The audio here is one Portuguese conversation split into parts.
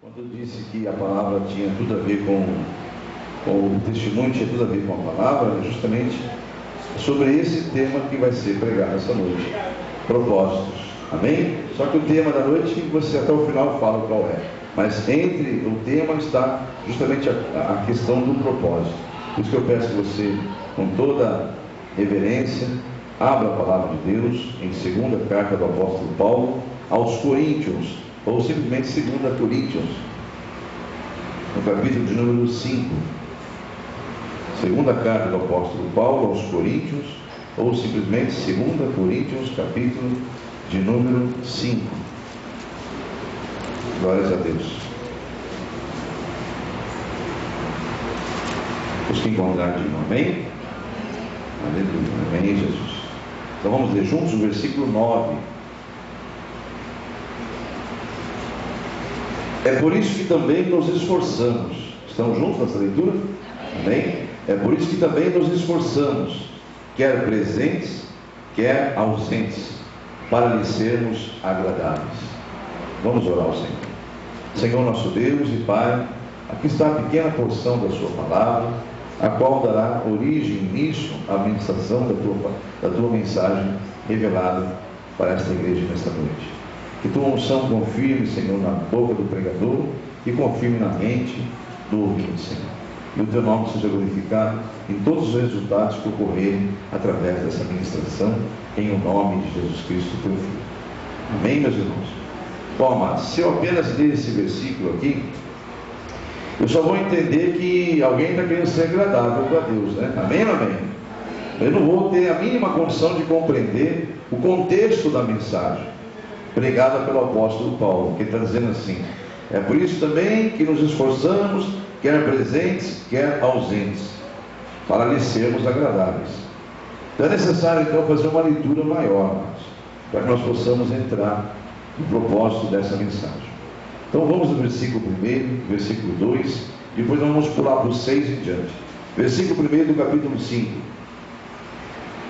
Quando eu disse que a palavra tinha tudo a ver com o testemunho, tinha tudo a ver com a palavra, é justamente sobre esse tema que vai ser pregado essa noite. Propósitos. Amém? Só que o tema da noite, você até o final fala qual é. Mas entre o tema está justamente a questão do propósito. Por isso que eu peço que você, com toda reverência, abra a palavra de Deus em segunda carta do apóstolo Paulo aos Coríntios, ou simplesmente 2 Coríntios, no capítulo de número 5. Segunda carta do apóstolo Paulo aos Coríntios, ou simplesmente 2 Coríntios, capítulo de número 5. Glórias a Deus. Os que encontrar, digam amém. Aleluia. Amém, Jesus. Então vamos ler juntos o versículo 9. É por isso que também nos esforçamos. Estão juntos nessa leitura? Amém? É por isso que também nos esforçamos, quer presentes, quer ausentes, para lhe sermos agradáveis. Vamos orar ao Senhor. Senhor nosso Deus e Pai, aqui está a pequena porção da sua palavra, a qual dará origem e início à ministração da tua mensagem revelada para esta igreja nesta noite. Que tua unção confirme, Senhor, na boca do pregador e confirme na mente do ouvinte, Senhor. E o teu nome seja glorificado em todos os resultados que ocorrerem através dessa ministração, em o nome de Jesus Cristo, teu Filho. Amém, meus irmãos? Bom, amados, se eu apenas ler esse versículo aqui, eu só vou entender que alguém está querendo ser agradável para Deus, né? Amém ou amém? Eu não vou ter a mínima condição de compreender o contexto da mensagem pregada pelo apóstolo Paulo, que está dizendo assim: é por isso também que nos esforçamos, quer presentes, quer ausentes, para lhe sermos agradáveis. Então é necessário então fazer uma leitura maior, para que nós possamos entrar no propósito dessa mensagem. Então vamos no versículo 1, versículo 2, depois nós vamos pular para o 6 em diante. Versículo 1 do capítulo 5.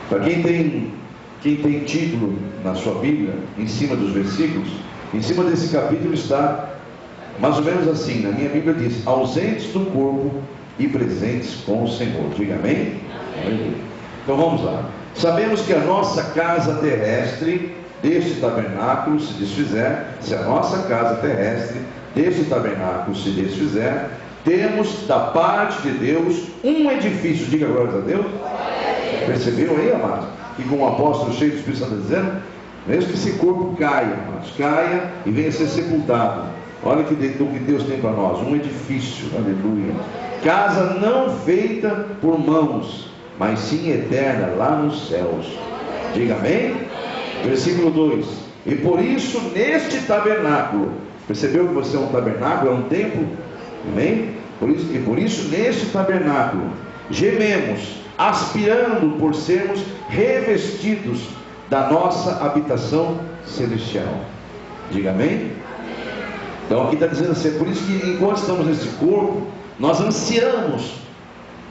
Para quem tem título na sua Bíblia, em cima dos versículos, em cima desse capítulo está mais ou menos assim, na minha Bíblia diz: ausentes do corpo e presentes com o Senhor. Diga amém? Amém. Então vamos lá. Sabemos que a nossa casa terrestre deste tabernáculo se desfizer, se a nossa casa terrestre deste tabernáculo se desfizer, temos da parte de Deus um edifício. Diga glórias a Deus. Percebeu aí, amados? Que com o apóstolo cheio do Espírito Santo dizendo, mesmo que esse corpo caia, amados, caia e venha a ser sepultado. Olha o que Deus tem para nós, um edifício, aleluia. Casa não feita por mãos, mas sim eterna, lá nos céus. Diga amém? Versículo 2. E por isso neste tabernáculo, percebeu que você é um tabernáculo, é um templo? Amém? Por isso neste tabernáculo gememos, aspirando por sermos revestidos da nossa habitação celestial. Diga amém? Então aqui está dizendo assim: é por isso que enquanto estamos nesse corpo, nós ansiamos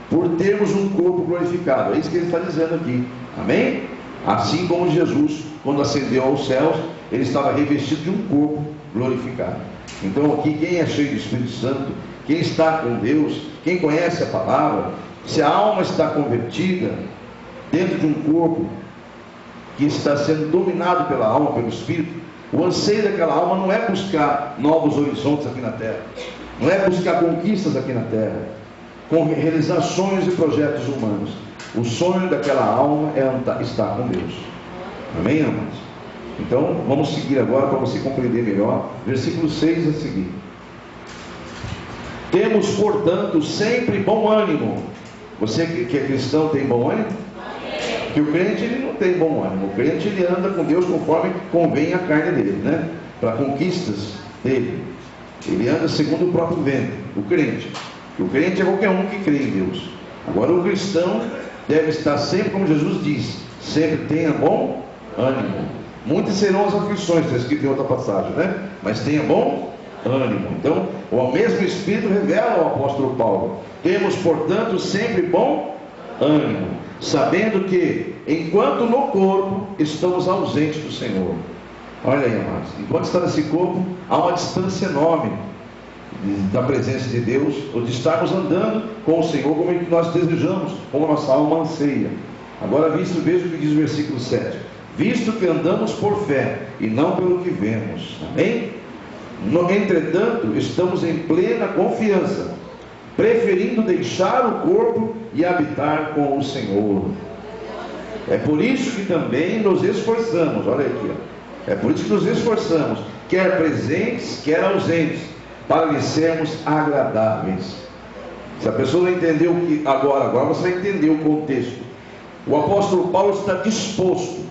por termos um corpo glorificado. É isso que ele está dizendo aqui. Amém? Assim como Jesus, quando ascendeu aos céus, ele estava revestido de um corpo glorificado. Então aqui, quem é cheio do Espírito Santo, quem está com Deus, quem conhece a palavra, se a alma está convertida dentro de um corpo que está sendo dominado pela alma, pelo Espírito, o anseio daquela alma não é buscar novos horizontes aqui na terra, não é buscar conquistas aqui na terra, realizar sonhos e projetos humanos. O sonho daquela alma é estar com Deus. Amém, amados? Então vamos seguir agora para você compreender melhor. Versículo 6 a seguir. Temos, portanto, sempre bom ânimo. Você que é cristão tem bom ânimo? Porque o crente ele não tem bom ânimo. O crente ele anda com Deus conforme convém a carne dele, né? Para conquistas dele. Ele anda segundo o próprio vento. O crente é qualquer um que crê em Deus. Agora o cristão deve estar sempre, como Jesus diz, sempre tenha bom ânimo. Muitas serão as aflições, está escrito em outra passagem, né? Mas tenha bom ânimo. Então, o mesmo Espírito revela ao apóstolo Paulo: temos, portanto, sempre bom ânimo, sabendo que, enquanto no corpo, estamos ausentes do Senhor. Olha aí, amados, enquanto está nesse corpo, há uma distância enorme da presença de Deus, ou de estarmos andando com o Senhor como é que nós desejamos, como a nossa alma anseia. Agora veja o que diz o versículo 7: visto que andamos por fé e não pelo que vemos. Amém? Entretanto, estamos em plena confiança, preferindo deixar o corpo e habitar com o Senhor. É por isso que também nos esforçamos, olha aqui, é por isso que nos esforçamos, quer presentes, quer ausentes, para lhe sermos agradáveis. Se a pessoa não entendeu o que agora você vai entender o contexto. O apóstolo Paulo está disposto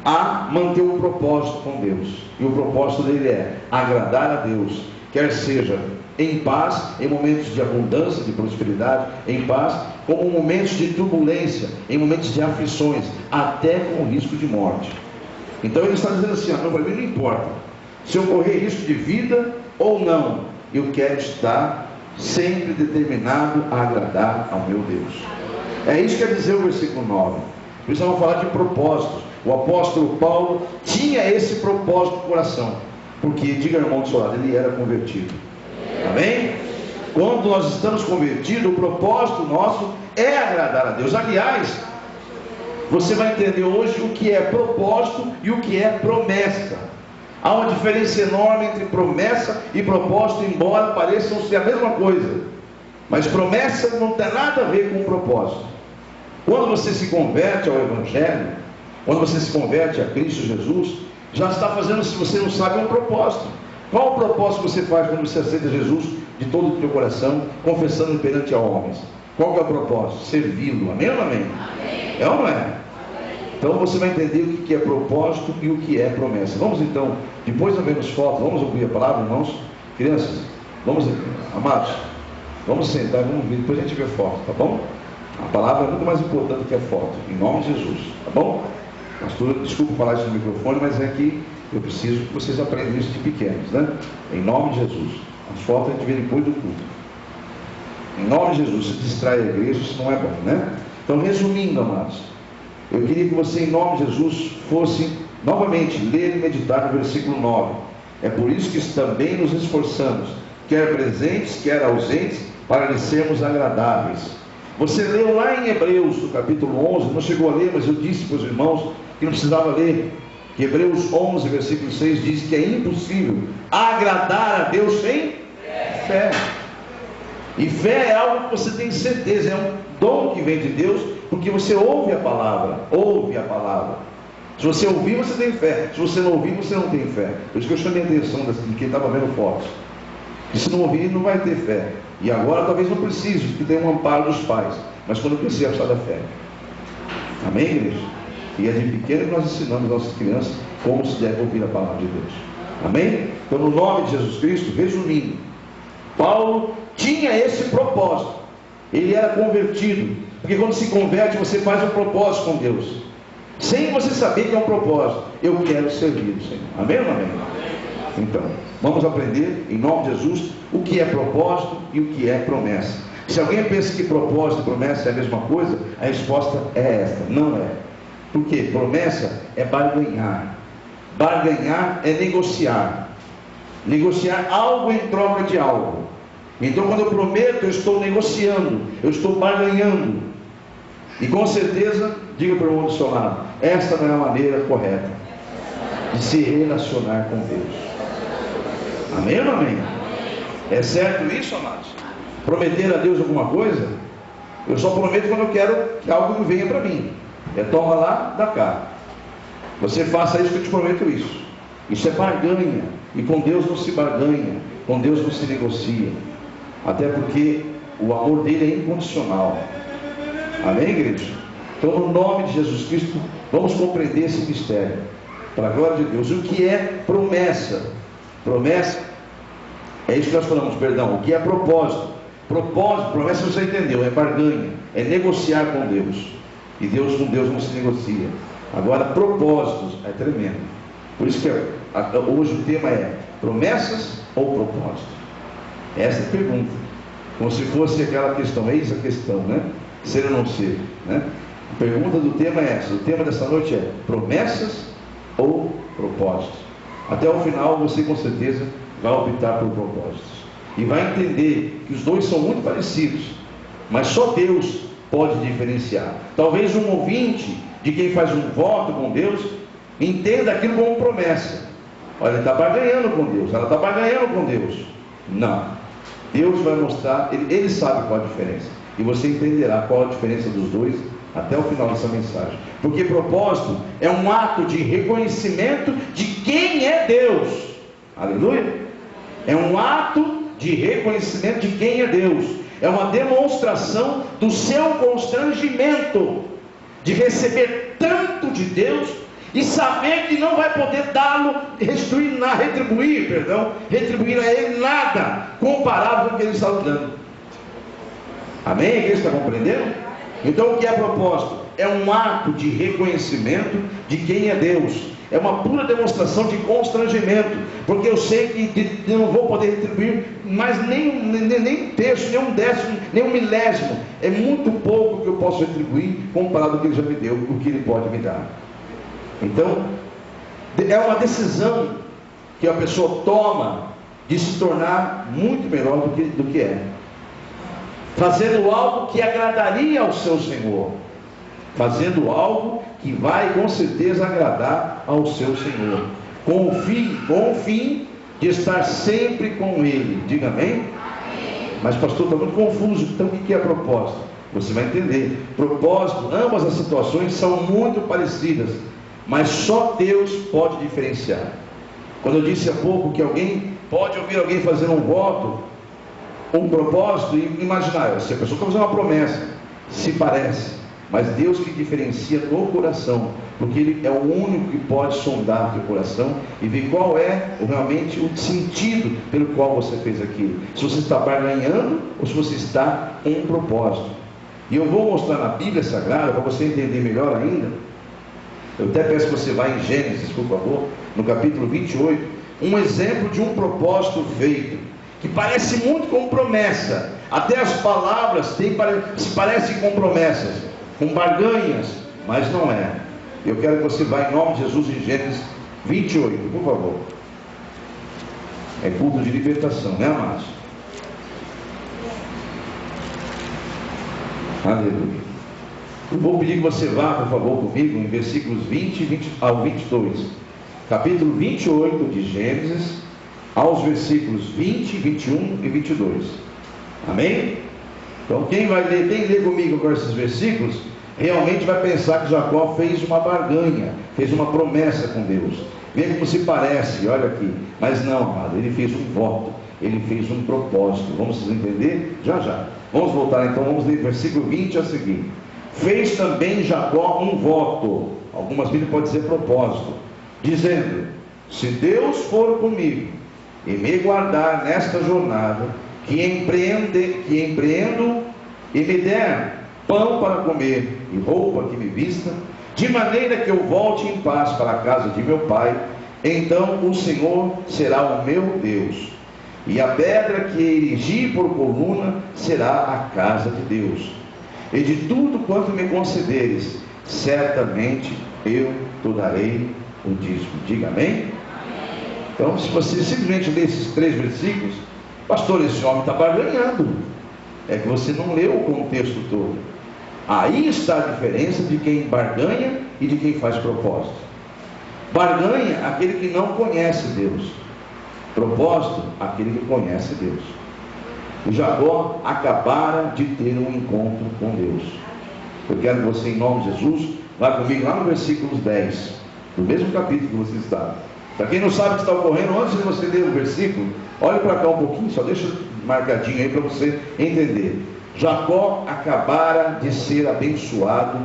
a manter o propósito com Deus, e o propósito dele é agradar a Deus, quer seja em paz, em momentos de abundância, de prosperidade, em paz, como em momentos de turbulência, em momentos de aflições, até com risco de morte. Então ele está dizendo assim: para mim não importa se eu correr risco de vida ou não, eu quero estar sempre determinado a agradar ao meu Deus. É isso que quer dizer o versículo 9. Por isso vamos falar de propósitos. O apóstolo Paulo tinha esse propósito no coração, porque, diga irmão do seu lado, ele era convertido. Amém? Quando nós estamos convertidos, o propósito nosso é agradar a Deus. Aliás, você vai entender hoje o que é propósito e o que é promessa. Há uma diferença enorme entre promessa e propósito, embora pareçam ser a mesma coisa. Mas promessa não tem nada a ver com propósito. Quando você se converte ao Evangelho, quando você se converte a Cristo Jesus, já está fazendo, se você não sabe, um propósito. Qual o propósito que você faz quando você aceita Jesus de todo o teu coração, confessando perante a homens? Qual que é o propósito? Servi-lo. Amém ou não amém? Amém. É ou não é? Então você vai entender o que é propósito e o que é promessa. Vamos então, depois de vermos fotos, vamos ouvir a palavra, irmãos? Crianças, vamos, amados, vamos sentar, vamos ver, depois a gente vê foto, tá bom? A palavra é muito mais importante que a foto, em nome de Jesus, tá bom? Pastor, desculpa falar isso no microfone, mas é que eu preciso que vocês aprendam isso de pequenos, né? Em nome de Jesus. As fotos a gente vê depois do culto. Em nome de Jesus, se distrai a igreja, isso não é bom, né? Então, resumindo, amados, eu queria que você, em nome de Jesus, fosse novamente ler e meditar no versículo 9. É por isso que também nos esforçamos, quer presentes, quer ausentes, para lhe sermos agradáveis. Você leu lá em Hebreus, no capítulo 11, não chegou a ler, mas eu disse para os irmãos que não precisava ler, que Hebreus 11, versículo 6 diz que é impossível agradar a Deus sem fé. E fé é algo que você tem certeza, é um dom que vem de Deus, porque você ouve a palavra, Se você ouvir, você tem fé. Se você não ouvir, você não tem fé. Por isso que eu chamei a atenção de quem estava vendo fotos. E se não ouvir, não vai ter fé. E agora talvez não precise, porque tem um amparo dos pais. Mas quando precisa, precisa da fé. Amém, igreja? E é de pequeno que nós ensinamos nossas crianças como se deve ouvir a palavra de Deus. Amém? Então, no nome de Jesus Cristo, resumindo, Paulo tinha esse propósito. Ele era convertido. Porque quando se converte, você faz um propósito com Deus, sem você saber que é um propósito. Eu quero servir o Senhor. Amém ou não amém? Então, vamos aprender, em nome de Jesus, o que é propósito e o que é promessa. Se alguém pensa que propósito e promessa é a mesma coisa, a resposta é esta: não é. Por quê? Promessa é barganhar. Barganhar é negociar. Negociar algo em troca de algo. Então, quando eu prometo, eu estou negociando, eu estou barganhando. E com certeza, diga para o irmão do seu lado, esta não é a maneira correta de se relacionar com Deus. Amém ou não amém? É certo isso, amados? Prometer a Deus alguma coisa, eu só prometo quando eu quero que algo venha para mim. É toma lá, dá cá. Você faça isso que eu te prometo isso. Isso é barganha. E com Deus não se barganha, com Deus não se negocia. Até porque o amor dele é incondicional. Amém, igreja? Então, no nome de Jesus Cristo, vamos compreender esse mistério, para a glória de Deus. O que é promessa? Promessa é isso que nós falamos, perdão. O que é propósito? Propósito, promessa você entendeu, é barganha, é negociar com Deus. E Deus com Deus não se negocia. Agora, propósitos é tremendo. Por isso que hoje o tema é promessas ou propósito? Essa é a pergunta. Como se fosse aquela questão, eis a questão, né? Ser ou não ser, né? A pergunta do tema é essa. O tema dessa noite é promessas ou propósitos? Até o final você com certeza vai optar por propósitos. e vai entender que os dois são muito parecidos, mas só Deus pode diferenciar. Talvez um ouvinte de quem faz um voto com Deus entenda aquilo como promessa. Olha, ele está barganhando com Deus, ela está barganhando com Deus. Não, Deus vai mostrar, ele sabe qual a diferença, e você entenderá qual a diferença dos dois até o final dessa mensagem. Porque propósito é um ato de reconhecimento de quem é Deus. Aleluia. É um ato de reconhecimento de quem é Deus. É uma demonstração do seu constrangimento de receber tanto de Deus e saber que não vai poder dá-lo, retribuir a ele nada comparável com o que ele está dando. Amém? A igreja está compreendendo? Então o que é propósito? É um ato de reconhecimento de quem é Deus. É uma pura demonstração de constrangimento, porque eu sei que eu não vou poder retribuir mais nem um terço, nem um décimo, nem um milésimo. É muito pouco que eu posso retribuir comparado ao que ele já me deu, o que ele pode me dar. Então é uma decisão que a pessoa toma de se tornar muito melhor do que é, fazendo algo que agradaria ao seu Senhor, fazendo algo que vai com certeza agradar ao seu Senhor, com o fim de estar sempre com Ele. Diga amém? Mas pastor, está muito confuso. Então o que é propósito? Você vai entender. Propósito, ambas as situações são muito parecidas, mas só Deus pode diferenciar. Quando eu disse há pouco que alguém pode ouvir alguém fazer um voto, um propósito, e imaginar, se a pessoa está fazendo uma promessa, se parece, mas Deus que diferencia no coração, porque Ele é o único que pode sondar o teu coração e ver qual é realmente o sentido pelo qual você fez aquilo, se você está barganhando ou se você está com um propósito. E eu vou mostrar na Bíblia Sagrada, para você entender melhor ainda. Eu até peço que você vá em Gênesis, por favor, no capítulo 28, um exemplo de um propósito feito, que parece muito com promessa. Até as palavras se parecem com promessas, com barganhas, mas não é. Eu quero que você vá em nome de Jesus em Gênesis 28, por favor. É culto de libertação, né, amados? Aleluia. Eu vou pedir que você vá, por favor, comigo em versículos 20 ao 22. Capítulo 28 de Gênesis, aos versículos 20, 21 e 22. Amém? Então quem lê comigo agora esses versículos, realmente vai pensar que Jacó fez uma barganha, fez uma promessa com Deus. Vê como se parece, olha aqui. Mas não, amado, ele fez um voto, ele fez um propósito. Vamos entender? Já já. Vamos voltar então, vamos ler versículo 20 a seguir. Fez também Jacó um voto, algumas Bíblias podem dizer propósito, dizendo: se Deus for comigo e me guardar nesta jornada que empreendo e me der pão para comer e roupa que me vista, de maneira que eu volte em paz para a casa de meu pai, então o Senhor será o meu Deus, e a pedra que erigi por coluna será a casa de Deus, e de tudo quanto me concederes, certamente eu te darei o dízimo. Diga amém? Então, se você simplesmente ler esses 3 versículos, pastor, esse homem está barganhando. É que você não leu o contexto todo. Aí está a diferença de quem barganha e de quem faz propósito. Barganha aquele que não conhece Deus. Propósito, aquele que conhece Deus. O Jacó acabara de ter um encontro com Deus. Eu quero que você, em nome de Jesus, vá comigo lá no versículo 10, do mesmo capítulo que você está. Para quem não sabe o que está ocorrendo, antes de você ler o versículo, olhe para cá um pouquinho, só deixa marcadinho aí para você entender. Jacó acabara de ser abençoado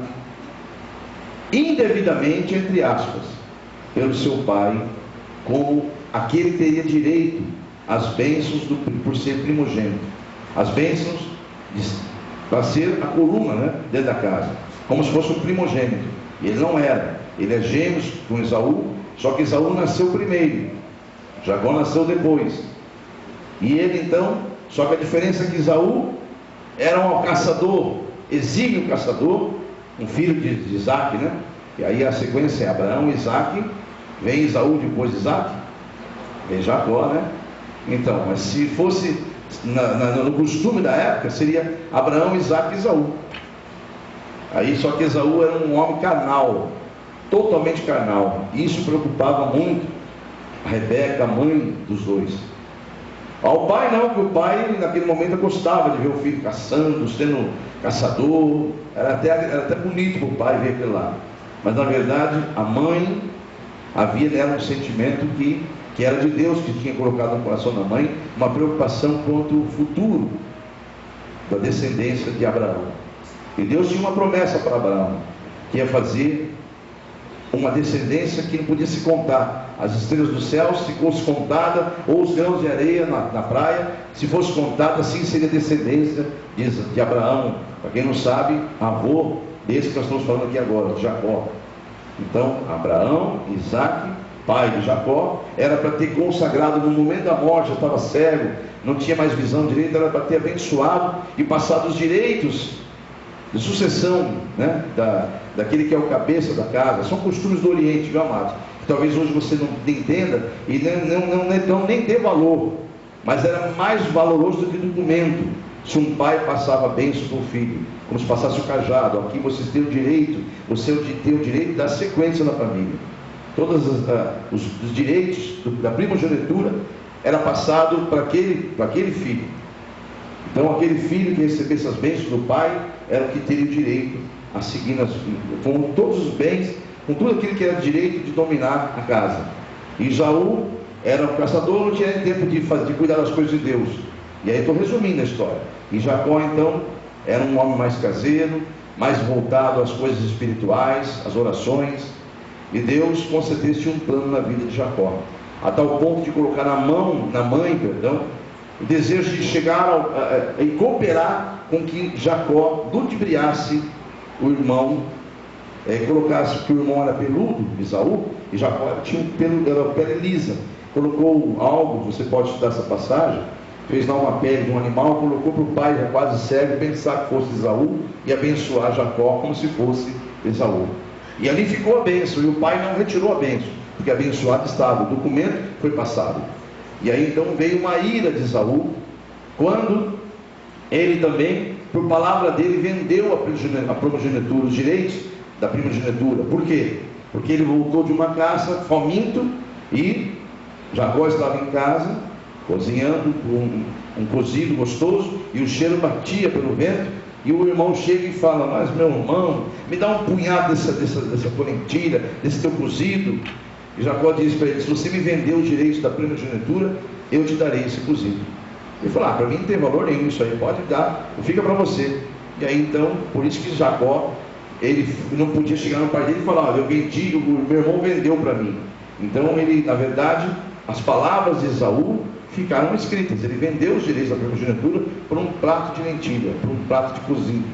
indevidamente, entre aspas, pelo seu pai, como aquele que teria direito às bênçãos por ser primogênito, as bênçãos para ser a coluna, né, dentro da casa, como se fosse um primogênito. Ele não era, ele é gêmeos com Esaú, só que Esaú nasceu primeiro, Jacó nasceu depois, e ele então, só que a diferença é que Esaú era um caçador, exímio caçador, um filho de Isaac, né? E aí a sequência é Abraão, Isaac, vem Esaú, depois Isaac, vem Jacó, né? Então, mas se no costume da época, seria Abraão, Isaque e Esaú. Aí, só que Esaú era um homem carnal, totalmente carnal, e isso preocupava muito a Rebeca, a mãe dos dois. Ao pai não, porque o pai naquele momento gostava de ver o filho caçando, sendo caçador, era até bonito para o pai ver aquilo lá. Mas na verdade a mãe, havia nela um sentimento que era de Deus, que tinha colocado no coração da mãe uma preocupação quanto ao futuro da descendência de Abraão. E Deus tinha uma promessa para Abraão, que ia fazer uma descendência que não podia se contar. As estrelas do céu, se fosse contada, ou os grãos de areia na praia, se fosse contada, assim seria descendência de Abraão. Para quem não sabe, avô desse que nós estamos falando aqui agora, de Jacó. Então, Abraão, Isaque, pai de Jacó, era para ter consagrado no momento da morte, já estava cego, não tinha mais visão direita, era para ter abençoado e passado os direitos de sucessão, né, daquele que é o cabeça da casa. São costumes do Oriente, viu, amados? Que talvez hoje você não entenda e nem dê valor, mas era mais valoroso do que documento. Se um pai passava bênção para o filho, como se passasse o cajado, aqui você tem o direito, você tem o direito da sequência na família. Todos os direitos da primogenitura era passado para aquele filho. Então aquele filho que recebesse as bênçãos do pai era o que teria o direito a seguir com todos os bens, com tudo aquilo que era direito de dominar a casa. E Esaú era um caçador, não tinha tempo de cuidar das coisas de Deus. E aí estou resumindo a história. E Jacó então era um homem mais caseiro, mais voltado às coisas espirituais, às orações. E Deus com certeza tinha um plano na vida de Jacó, a tal ponto de colocar na mãe, o desejo de chegar e cooperar com que Jacó ludibriasse o irmão, colocasse que o irmão era peludo, Esaú, e Jacó tinha pele lisa. Colocou algo, você pode estudar essa passagem, fez lá uma pele de um animal, colocou para o pai já quase cego, pensar que fosse Esaú e abençoar Jacó como se fosse Esaú. E ali ficou a bênção, e o pai não retirou a bênção, porque abençoado estava, o documento foi passado. E aí então veio uma ira de Esaú, quando ele também, por palavra dele, vendeu a primogenitura, os direitos da primogenitura. Por quê? Porque ele voltou de uma caça, faminto, e Jacó estava em casa, cozinhando um cozido gostoso, e o cheiro batia pelo vento, e o irmão chega e fala: mas meu irmão, me dá um punhado dessa lentilha, desse teu cozido. E Jacó diz para ele: se você me vender os direitos da primogenitura, eu te darei esse cozido. Ele falou: para mim não tem valor nenhum isso aí, pode dar, fica para você. E aí então, por isso que Jacó, ele não podia chegar no pai dele e falar: eu vendi, o meu irmão vendeu para mim. Então ele, na verdade, as palavras de Esaú ficaram escritas. Ele vendeu os direitos da primogenitura por um prato de lentilha, por um prato de cozido.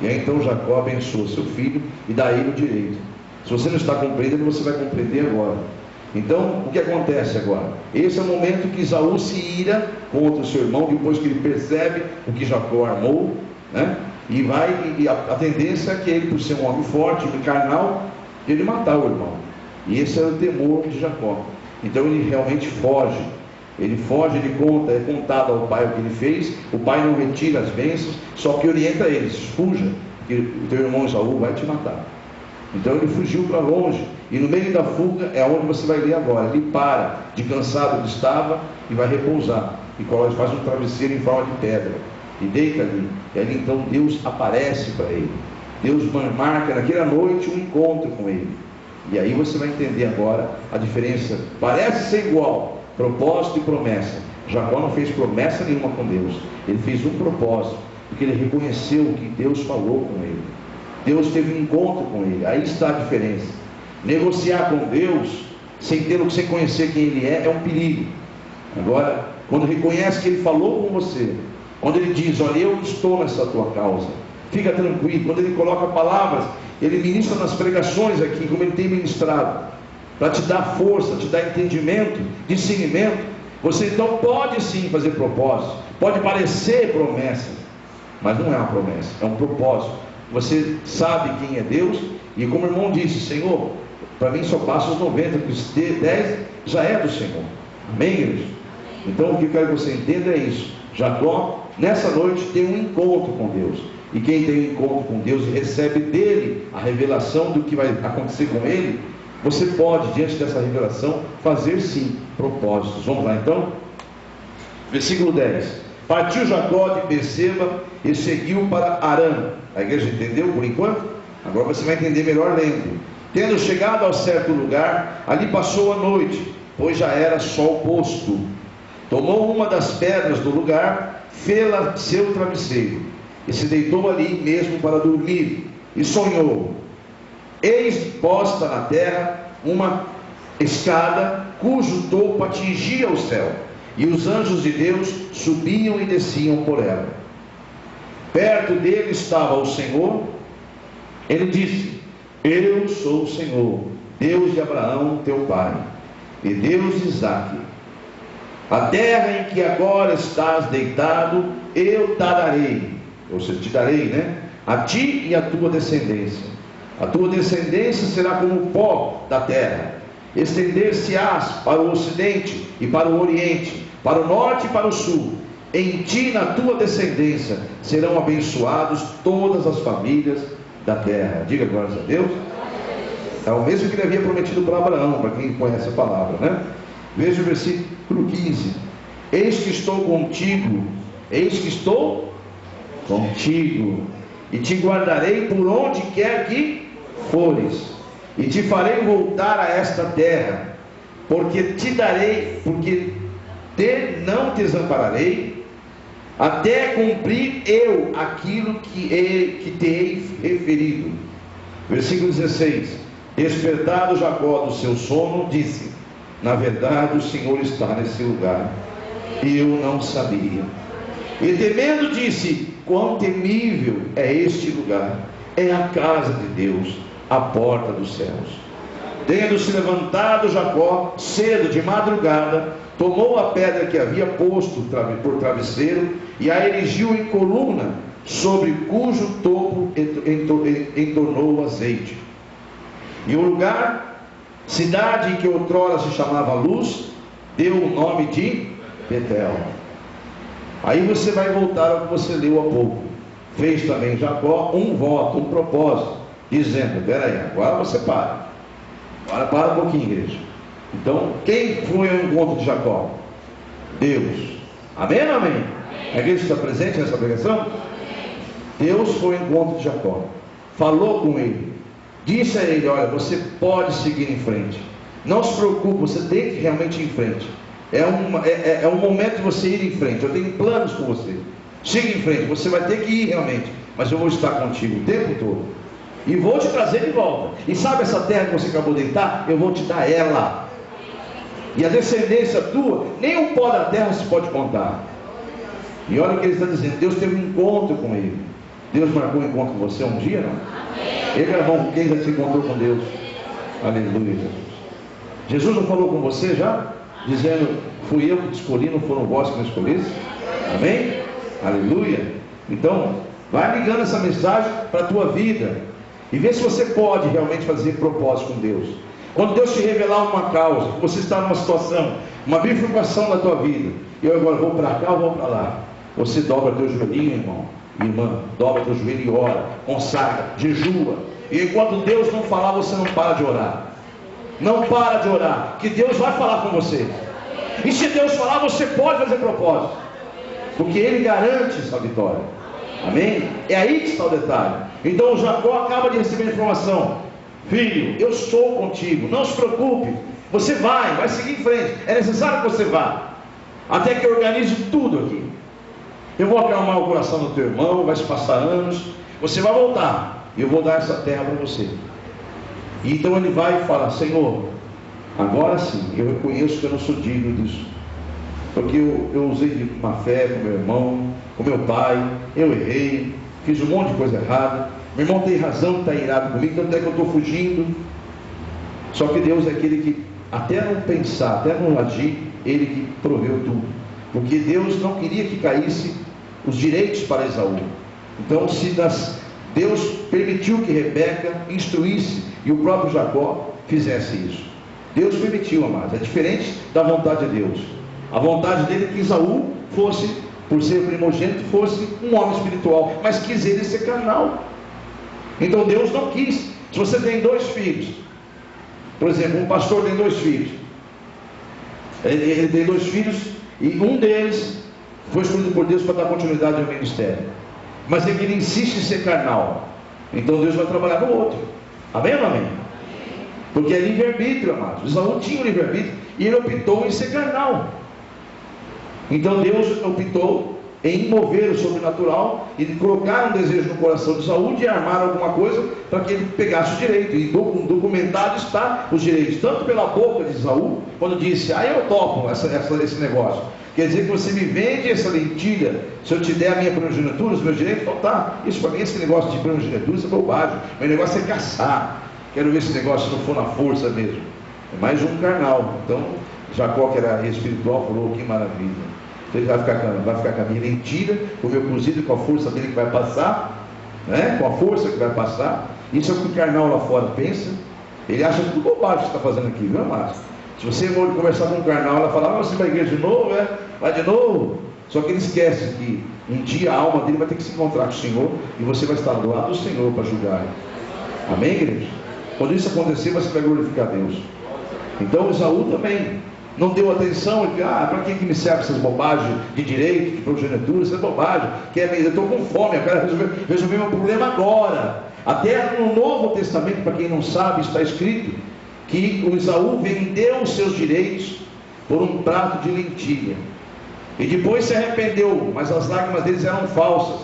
E aí então Jacó abençoou seu filho e dá a ele o direito. Se você não está compreendendo, você vai compreender agora. Então, o que acontece agora? Esse é o momento que Esaú se ira contra o seu irmão, depois que ele percebe o que Jacó armou, né? E a tendência é que ele, por ser um homem forte, carnal, ele matar o irmão. E esse era o temor de Jacó. Então ele realmente foge. Ele foge, ele conta, é contado ao pai o que ele fez. O pai não retira as bênçãos, só que orienta eles: fuja, porque o teu irmão Esaú vai te matar. Então ele fugiu para longe, e no meio da fuga é onde você vai ler agora. Ele para, de cansado que estava, e vai repousar, e faz um travesseiro em forma de pedra, e deita ali. E ali então Deus aparece para ele. Deus marca naquela noite um encontro com ele. E aí você vai entender agora a diferença. Parece ser igual, propósito e promessa. Jacó não fez promessa nenhuma com Deus, ele fez um propósito, porque ele reconheceu o que Deus falou com ele. Deus teve um encontro com ele. Aí está a diferença. Negociar com Deus sem conhecer quem ele é um perigo. Agora, quando reconhece que ele falou com você, quando ele diz: olha, eu estou nessa tua causa, fica tranquilo. Quando ele coloca palavras, ele ministra nas pregações aqui, como ele tem ministrado, para te dar força, te dar entendimento, discernimento. Você então pode sim fazer propósito, pode parecer promessa, mas não é uma promessa, é um propósito. Você sabe quem é Deus, e como o irmão disse: Senhor, para mim só passa os 90, porque os 10 já é do Senhor. Amém, igreja? Então o que eu quero que você entenda é isso. Jacó, nessa noite, tem um encontro com Deus. E quem tem um encontro com Deus e recebe dele a revelação do que vai acontecer com ele, você pode, diante dessa revelação, fazer sim propósitos. Vamos lá então? Versículo 10. Partiu Jacó de Berseba e seguiu para Harã. A igreja entendeu por enquanto? Agora você vai entender melhor lendo. Tendo chegado a certo lugar, ali passou a noite, pois já era sol posto. Tomou uma das pedras do lugar, fê-la seu travesseiro, e se deitou ali mesmo para dormir, e sonhou: eis posta na terra uma escada, cujo topo atingia o céu, e os anjos de Deus subiam e desciam por ela. Perto dele estava o Senhor. Ele disse: eu sou o Senhor, Deus de Abraão teu pai, e Deus de Isaque. A terra em que agora estás deitado, eu te darei, ou seja, te darei, né? A ti e a tua descendência. A tua descendência será como o pó da terra. Estender-se-ás para o ocidente e para o oriente, para o norte e para o sul. Em ti e na tua descendência serão abençoados todas as famílias da terra. Diga glórias a Deus. É o mesmo que ele havia prometido para Abraão, para quem conhece a palavra, né? Veja o versículo 15. Eis que estou contigo, eis que estou contigo, e te guardarei por onde quer que fores, e te farei voltar a esta terra, porque te darei, não te desampararei, até cumprir eu aquilo que te hei referido. Versículo 16. Despertado Jacó do seu sono, disse: na verdade o Senhor está nesse lugar, e eu não sabia. E temendo disse: quão temível é este lugar! É a casa de Deus, a porta dos céus. Tendo se levantado Jacó cedo de madrugada, tomou a pedra que havia posto por travesseiro e a erigiu em coluna, sobre cujo topo entornou o azeite. E o lugar, cidade que outrora se chamava Luz, deu o nome de Betel. Aí você vai voltar ao que você leu há pouco. Fez também Jacó um voto, um propósito, dizendo: peraí, agora você para. Agora para um pouquinho, igreja. Então, quem foi ao encontro de Jacó? Deus. Amém ou amém? A igreja está presente nessa pregação? Deus foi ao encontro de Jacó, falou com ele, disse a ele: olha, você pode seguir em frente, não se preocupe, você tem que realmente ir em frente. É um momento de você ir em frente. Eu tenho planos com você. Siga em frente, você vai ter que ir realmente, mas eu vou estar contigo o tempo todo, e vou te trazer de volta. E sabe essa terra que você acabou de deitar? Eu vou te dar ela. E a descendência tua, nem um pó da terra se pode contar. E olha o que ele está dizendo: Deus teve um encontro com ele. Deus marcou um encontro com você um dia, não? Ele era bom. Quem já se encontrou com Deus? Aleluia, Jesus. Jesus não falou com você já? Dizendo: fui eu que te escolhi, não foram vós que me escolheste? Amém? Aleluia. Então, vai ligando essa mensagem para a tua vida, e vê se você pode realmente fazer propósito com Deus. Quando Deus te revelar uma causa, você está numa situação, uma bifurcação da tua vida, eu agora vou para cá ou vou para lá, você dobra teu joelhinho, irmão, irmã, dobra teu joelho e ora, consagra, jejua, e enquanto Deus não falar, você não para de orar. Não para de orar, que Deus vai falar com você. E se Deus falar, você pode fazer propósito, porque Ele garante essa vitória. Amém? É aí que está o detalhe. Então Jacó acaba de receber a informação: filho, eu estou contigo, não se preocupe, você vai seguir em frente. É necessário que você vá, até que eu organize tudo aqui. Eu vou acalmar o coração do teu irmão, vai se passar anos, você vai voltar, e eu vou dar essa terra para você. E então ele vai e fala: Senhor, agora sim, eu reconheço que eu não sou digno disso, porque eu usei de má fé com meu irmão, com meu pai, eu errei, fiz um monte de coisa errada, meu irmão tem razão de estar irado comigo, tanto é que eu estou fugindo. Só que Deus é aquele que, até não pensar, até não agir, Ele que proveu tudo, porque Deus não queria que caísse os direitos para Esaú. Então Deus permitiu que Rebeca instruísse e o próprio Jacó fizesse isso. Deus permitiu, amados. É diferente da vontade de Deus. A vontade dele é que Esaú fosse por ser primogênito, fosse um homem espiritual, mas quis ele ser carnal. Então Deus não quis. Se você tem 2 filhos, por exemplo, um pastor tem 2 filhos, ele tem 2 filhos, e um deles foi escolhido por Deus para dar continuidade ao ministério, mas ele insiste em ser carnal, então Deus vai trabalhar no outro. Amém ou não amém? Porque é livre-arbítrio, amados. Esaú tinha o livre-arbítrio e ele optou em ser carnal. Então Deus optou em mover o sobrenatural e de colocar um desejo no coração de Esaú de armar alguma coisa para que ele pegasse o direito. E documentado está os direitos, tanto pela boca de Esaú, quando disse: eu topo esse negócio. Quer dizer que você me vende essa lentilha, se eu te der a minha primogenitura, os meus direitos. Então tá, isso para mim, esse negócio de primogenitura, isso é bobagem. Meu negócio é caçar. Quero ver esse negócio se não for na força mesmo. É mais um carnal. Então Jacó, que era espiritual, falou: que maravilha. Então ele vai ficar com a minha lentilha, com o meu cozido, com a força dele que vai passar, né? Com a força que vai passar. Isso é o que o carnal lá fora pensa. Ele acha tudo bobagem que você está fazendo aqui, viu, Márcio? Se você for conversar com um carnal, ela fala: você vai à igreja de novo, vai de novo. Só que ele esquece que um dia a alma dele vai ter que se encontrar com o Senhor, e você vai estar do lado do Senhor para julgar. Amém, igreja? Quando isso acontecer, você vai glorificar Deus. Então Esaú também não deu atenção. Ele disse: para que me serve essas bobagens de direito, de progenitura? Isso é bobagem. Eu estou com fome, eu quero resolver meu problema agora. Até no Novo Testamento, para quem não sabe, está escrito que o Esaú vendeu os seus direitos por um prato de lentilha, e depois se arrependeu, mas as lágrimas deles eram falsas.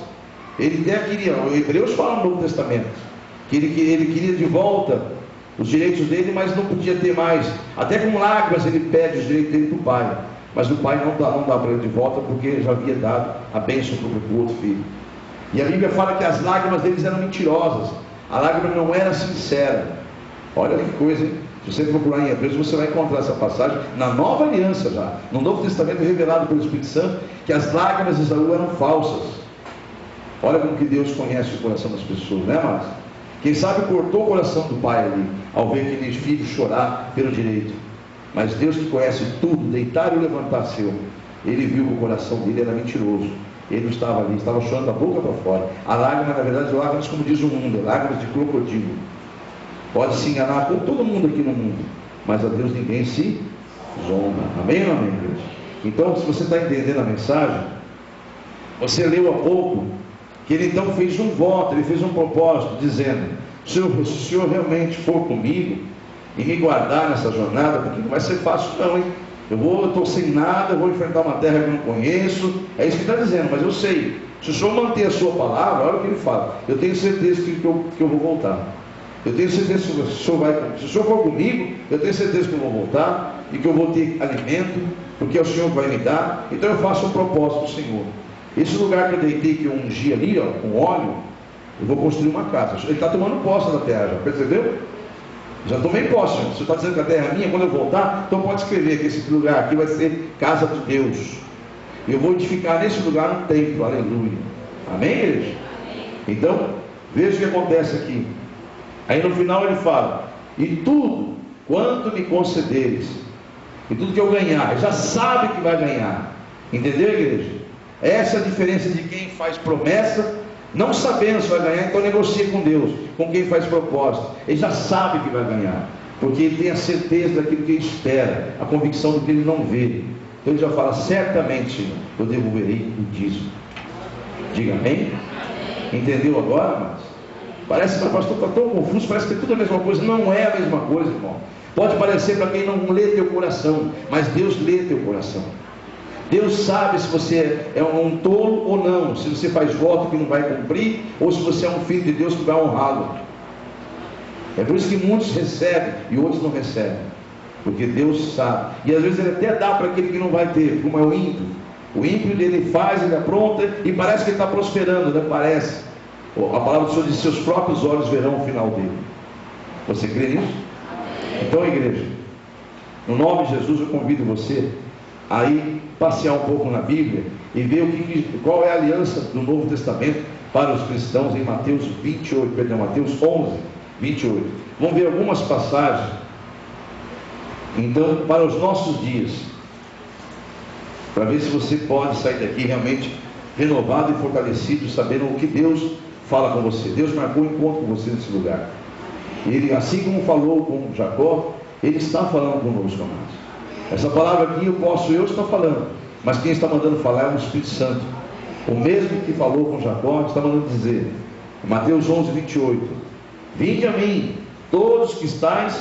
Ele até queria, o Hebreus fala no Novo Testamento, que ele queria de volta os direitos dele, mas não podia ter mais. Até com lágrimas ele pede os direitos dele para o pai, mas o pai não dá para ele de volta, porque já havia dado a bênção para o outro filho. E a Bíblia fala que as lágrimas deles eram mentirosas, a lágrima não era sincera. Olha que coisa, hein? Se você procurar em Hebreus, você vai encontrar essa passagem na Nova Aliança já, no Novo Testamento, revelado pelo Espírito Santo, que as lágrimas de Esaú eram falsas. Olha como que Deus conhece o coração das pessoas, né, Márcio? Quem sabe cortou o coração do pai ali, ao ver aquele filho chorar pelo direito. Mas Deus, que conhece tudo, deitar e levantar seu, ele viu que o coração dele era mentiroso. Ele não estava ali, estava chorando da boca para fora. A lágrima, na verdade, lágrimas, como diz o mundo, lágrimas de crocodilo. Pode se enganar com todo mundo aqui no mundo, mas a Deus ninguém se zomba. Amém ou não amém, Deus? Então, se você está entendendo a mensagem, você leu há pouco que ele então fez um voto, ele fez um propósito, dizendo: se o Senhor realmente for comigo e me guardar nessa jornada, porque não vai ser fácil não, hein? Eu estou sem nada, eu vou enfrentar uma terra que eu não conheço. É isso que ele está dizendo, mas eu sei. Se o Senhor manter a sua palavra, olha o que ele fala: eu tenho certeza que eu vou voltar. Eu tenho certeza que se o Senhor for comigo, eu tenho certeza que eu vou voltar e que eu vou ter alimento, porque é o Senhor que vai me dar. Então eu faço um propósito do Senhor. Esse lugar que eu deitei, que eu ungi ali, com óleo, eu vou construir uma casa. Ele está tomando posse da terra, já percebeu? Já tomei posse. Você está dizendo que a terra é minha, quando eu voltar, então pode escrever que esse lugar aqui vai ser casa de Deus. Eu vou edificar nesse lugar um templo, aleluia. Amém, igreja? Então, veja o que acontece aqui. Aí no final ele fala: e tudo quanto me concederes, e tudo que eu ganhar, ele já sabe que vai ganhar. Entendeu, igreja? Essa é a diferença de quem faz promessa, não sabendo se vai ganhar, então negocia com Deus. Com quem faz propósito, ele já sabe que vai ganhar, porque ele tem a certeza daquilo que ele espera, a convicção do que ele não vê. Então ele já fala: certamente eu devolverei o dízimo. Diga amém? Entendeu agora, mas parece que o pastor está tão confuso, parece que é tudo a mesma coisa. Não é a mesma coisa, irmão. Pode parecer para quem não lê teu coração, mas Deus lê teu coração. Deus sabe se você é um tolo ou não, se você faz voto que não vai cumprir, ou se você é um filho de Deus que vai honrá-lo. É por isso que muitos recebem e outros não recebem, porque Deus sabe. E às vezes ele até dá para aquele que não vai ter, como é o ímpio. O ímpio dele faz, ele apronta e parece que ele está prosperando, né? Parece. A palavra do Senhor diz: seus próprios olhos verão o final dele. Você crê nisso? Então, igreja, no nome de Jesus, eu convido você a ir passear um pouco na Bíblia e ver qual é a aliança do Novo Testamento para os cristãos em Mateus 11, 28. Vamos ver algumas passagens, então, para os nossos dias. para ver se você pode sair daqui realmente renovado e fortalecido, sabendo o que Deus fala com você. Deus marcou um encontro com você nesse lugar. Ele, assim como falou com Jacó, Ele está falando conosco, amados. Essa palavra aqui eu estar falando, mas quem está mandando falar é o Espírito Santo. O mesmo que falou com Jacó está mandando dizer, Mateus 11, 28, vinde a mim, todos que estáis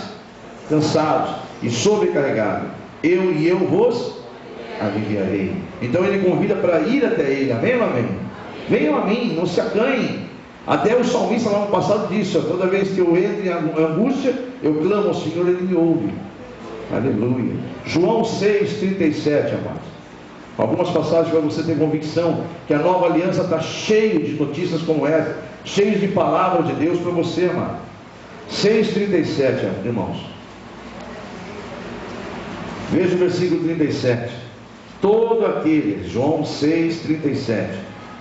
cansados e sobrecarregados, eu vos aliviarei. Então Ele convida para ir até Ele, amém ou amém? Venham a mim, não se acanhem. Até o salmista lá no passado disse, toda vez que eu entro em angústia, eu clamo ao Senhor, Ele me ouve. Aleluia. João 6,37, amados. Algumas passagens para você ter convicção que a nova aliança está cheia de notícias como essa, cheia de palavras de Deus para você, amado. 6,37, irmãos. Veja o versículo 37. Todo aquele, João 6,37,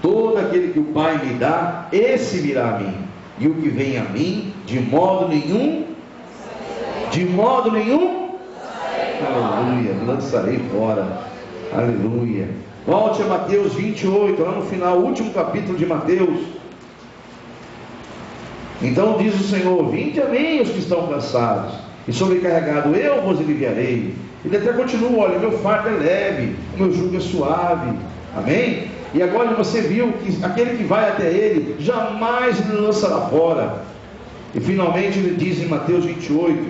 todo aquele que o Pai me dá, esse virá a mim, e o que vem a mim, de modo nenhum, aleluia, lançarei fora. Aleluia. Volte a Mateus 28, lá no final, último capítulo de Mateus. Então diz o Senhor, vinde a mim os que estão cansados e sobrecarregados, eu vos aliviarei. Ele até continua, olha, meu fardo é leve, o meu jugo é suave. Amém? E agora você viu que aquele que vai até Ele, jamais lhe lançará fora. E finalmente ele diz em Mateus 28,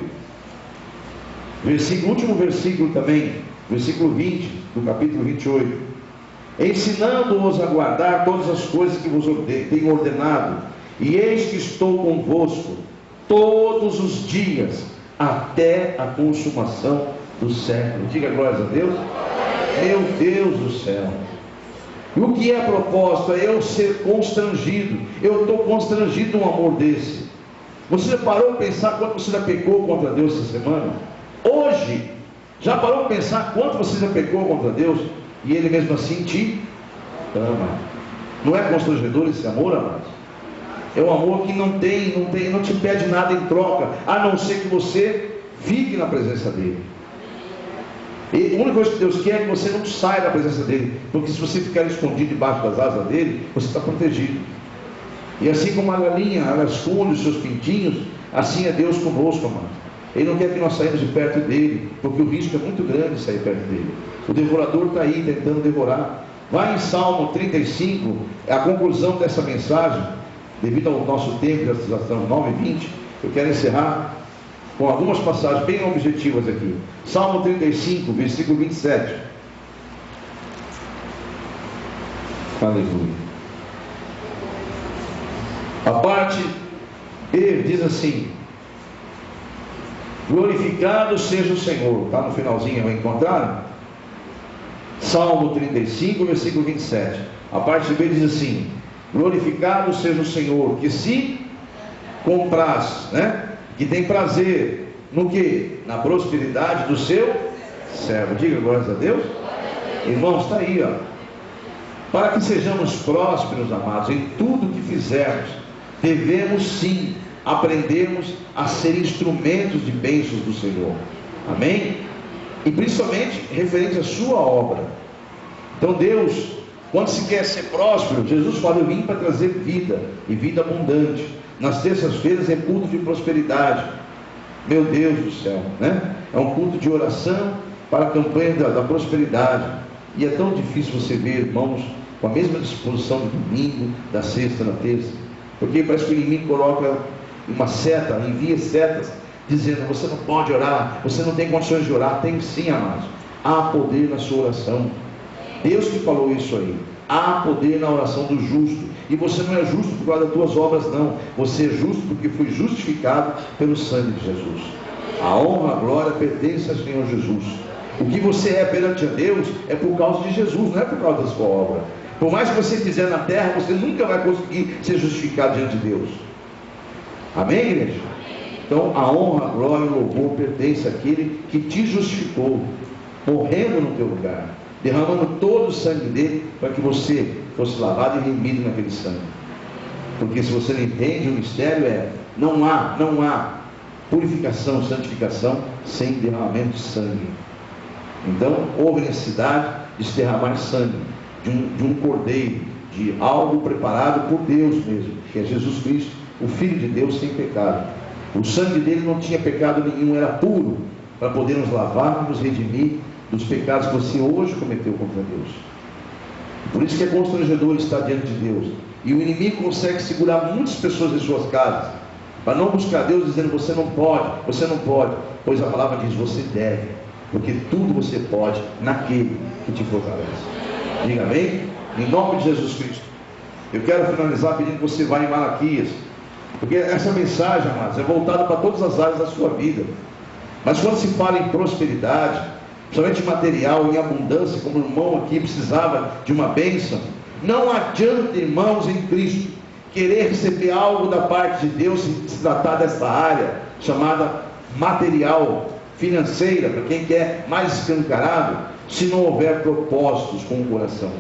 último versículo também, versículo 20 do capítulo 28, ensinando-os a guardar todas as coisas que vos tenho ordenado, e eis que estou convosco todos os dias, até a consumação do século. Diga glórias a Deus. Meu Deus do céu. E o que é propósito? É eu ser constrangido. Eu estou constrangido num amor desse. Você já parou para pensar quanto você já pecou contra Deus essa semana? Hoje, já parou para pensar quanto você já pecou contra Deus? E Ele mesmo assim te ama. Não é constrangedor esse amor, amados? É um amor que não te pede nada em troca, a não ser que você fique na presença dEle. E a única coisa que Deus quer é que você não saia da presença dEle, porque se você ficar escondido debaixo das asas dEle, você está protegido. E assim como a galinha, ela esconde os seus pintinhos, assim é Deus conosco, amado. Ele não quer que nós saímos de perto dEle, porque o risco é muito grande de sair perto dEle. O devorador está aí tentando devorar. Vai em Salmo 35, a conclusão dessa mensagem, devido ao nosso tempo, já estamos 9h20, eu quero encerrar com algumas passagens bem objetivas aqui. Salmo 35, versículo 27. Aleluia. A parte B diz assim: glorificado seja o Senhor. Está no finalzinho, vai encontrar? Salmo 35, versículo 27. A parte B diz assim: glorificado seja o Senhor, que se compraz, que tem prazer no que? Na prosperidade do seu servo. Diga glórias a Deus. Irmãos, está aí, para que sejamos prósperos, amados, em tudo que fizermos, devemos sim aprendermos a ser instrumentos de bênçãos do Senhor. Amém? E principalmente referente à sua obra. Então Deus, quando se quer ser próspero, Jesus fala: eu vim para trazer vida, e vida abundante. Nas terças-feiras é culto de prosperidade. Meu Deus do céu, é um culto de oração para a campanha da prosperidade. E é tão difícil você ver irmãos com a mesma disposição do domingo, da sexta, na terça, porque parece que o inimigo coloca uma seta, envia setas, dizendo: você não pode orar, você não tem condições de orar. Tem sim, amados. Há poder na sua oração. Deus que falou isso aí. Há poder na oração do justo. E você não é justo por causa das tuas obras, não. Você é justo porque foi justificado pelo sangue de Jesus. A honra, a glória pertence ao Senhor Jesus. O que você é perante a Deus é por causa de Jesus, não é por causa da sua obra. Por mais que você fizer na terra, você nunca vai conseguir ser justificado diante de Deus. Amém, igreja? Então a honra, a glória e o louvor pertence àquele que te justificou, morrendo no teu lugar, derramando todo o sangue dele, para que você fosse lavado e remido naquele sangue. Porque se você não entende, o mistério não há purificação, santificação sem derramamento de sangue. Então houve necessidade de se derramar sangue, de um cordeiro, de algo preparado por Deus mesmo, que é Jesus Cristo, o Filho de Deus sem pecado. O sangue dele não tinha pecado nenhum, era puro, para poder nos lavar e nos redimir dos pecados que você hoje cometeu contra Deus. Por isso que é constrangedor estar diante de Deus. E o inimigo consegue segurar muitas pessoas em suas casas, para não buscar Deus, dizendo: você não pode, pois a palavra diz: você deve, porque tudo você pode naquele que te fortalece. Diga amém? Em nome de Jesus Cristo. Eu quero finalizar pedindo que você vá em Malaquias, porque essa mensagem, amados, é voltada para todas as áreas da sua vida. Mas quando se fala em prosperidade, principalmente material, em abundância, como o irmão aqui precisava de uma bênção, não adianta, irmãos em Cristo, querer receber algo da parte de Deus, se tratar dessa área chamada material, financeira, para quem quer mais escancarado, se não houver propósitos com o coração.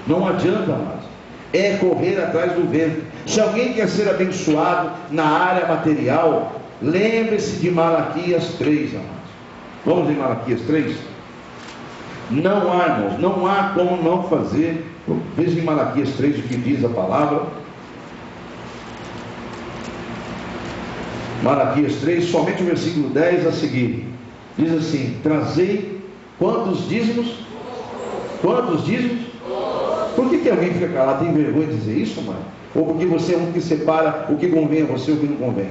Não adianta, amados, é correr atrás do vento. Se alguém quer ser abençoado na área material, lembre-se de Malaquias 3, amados. Vamos em Malaquias 3? Não há, irmãos, não há como não fazer. Veja em Malaquias 3 o que diz a palavra. Malaquias 3, somente o versículo 10 a seguir. Diz assim: trazei quantos dízimos? Quantos dízimos? Por que alguém fica calado? Tem vergonha de dizer isso, mano? Ou porque você é um que separa o que convém a você e o que não convém?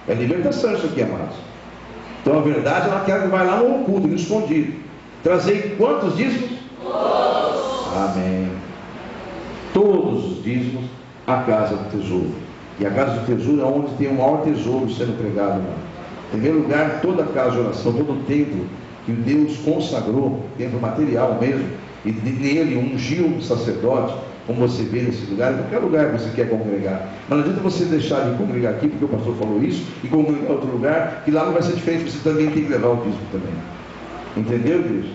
É libertação isso aqui, amados. Então a verdade, ela quer que vai lá no oculto, no escondido. Trazei quantos dízimos? Todos. Amém. Todos os dízimos à casa do tesouro. E a casa do tesouro é onde tem o maior tesouro sendo pregado, mano. Em primeiro lugar, toda a casa de oração, todo o templo que Deus consagrou, templo material mesmo, e nele ungiu um sacerdote, como você vê nesse lugar, em qualquer lugar que você quer congregar. Mas não adianta você deixar de congregar aqui, porque o pastor falou isso, e congregar em outro lugar, que lá não vai ser diferente, você também tem que levar o dízimo também. Entendeu, Deus?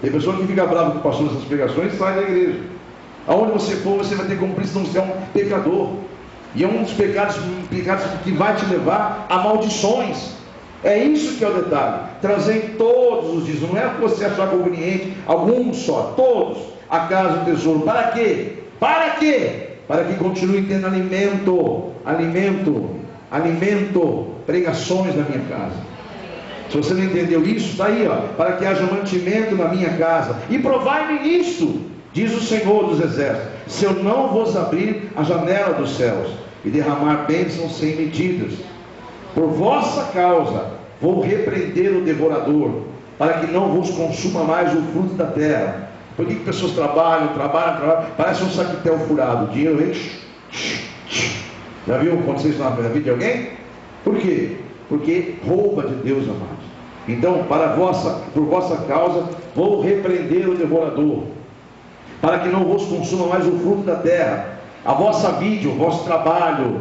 Tem pessoa que fica brava com o pastor nessas pregações e sai da igreja. Aonde você for, você vai ter que cumprir, senão você é um pecador. E é um dos pecados que vai te levar a maldições. É isso que é o detalhe. Trazer todos os dízimos, não é o que você achar conveniente, alguns só, todos, a casa do tesouro. Para quê? Para quê? Para que continue tendo alimento, pregações na minha casa. Se você não entendeu isso, está aí, ó. Para que haja mantimento na minha casa. E provai-me nisto, diz o Senhor dos Exércitos, se eu não vos abrir a janela dos céus e derramar bênçãos sem medidas. Por vossa causa vou repreender o devorador, para que não vos consuma mais o fruto da terra. Por que pessoas trabalham, parece um saquetel furado, o dinheiro enche. Já viu acontecer isso na vida de alguém? Por quê? Porque rouba de Deus, amados. Então, por vossa causa vou repreender o devorador, para que não vos consuma mais o fruto da terra. A vossa vide, o vosso trabalho,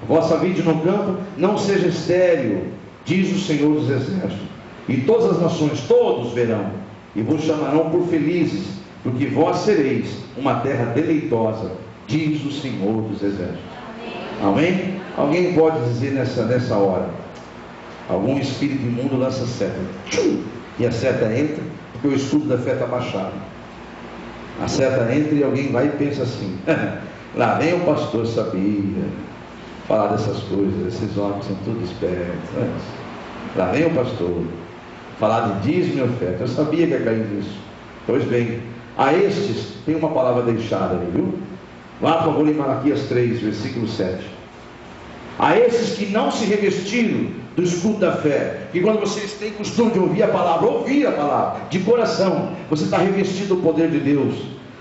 a vossa vide no campo não seja estéril, diz o Senhor dos Exércitos. E todas as nações, todos verão, e vos chamarão por felizes, porque vós sereis uma terra deleitosa, diz o Senhor dos Exércitos. Amém? Alguém pode dizer nessa hora: algum espírito imundo lança seta, e a seta entra, porque o escudo da fé está baixado. A seta entra e alguém vai e pensa assim: lá vem o pastor, sabia falar dessas coisas, esses homens são tudo espertos, né? Lá vem o pastor falar de dízimo e oferta, eu sabia que ia cair nisso. Pois bem, a estes tem uma palavra deixada ali, viu? Vá, por favor, em Malaquias 3, versículo 7. A esses que não se revestiram do escudo da fé, que quando vocês têm costume de ouvir a palavra, de coração, você está revestido do poder de Deus.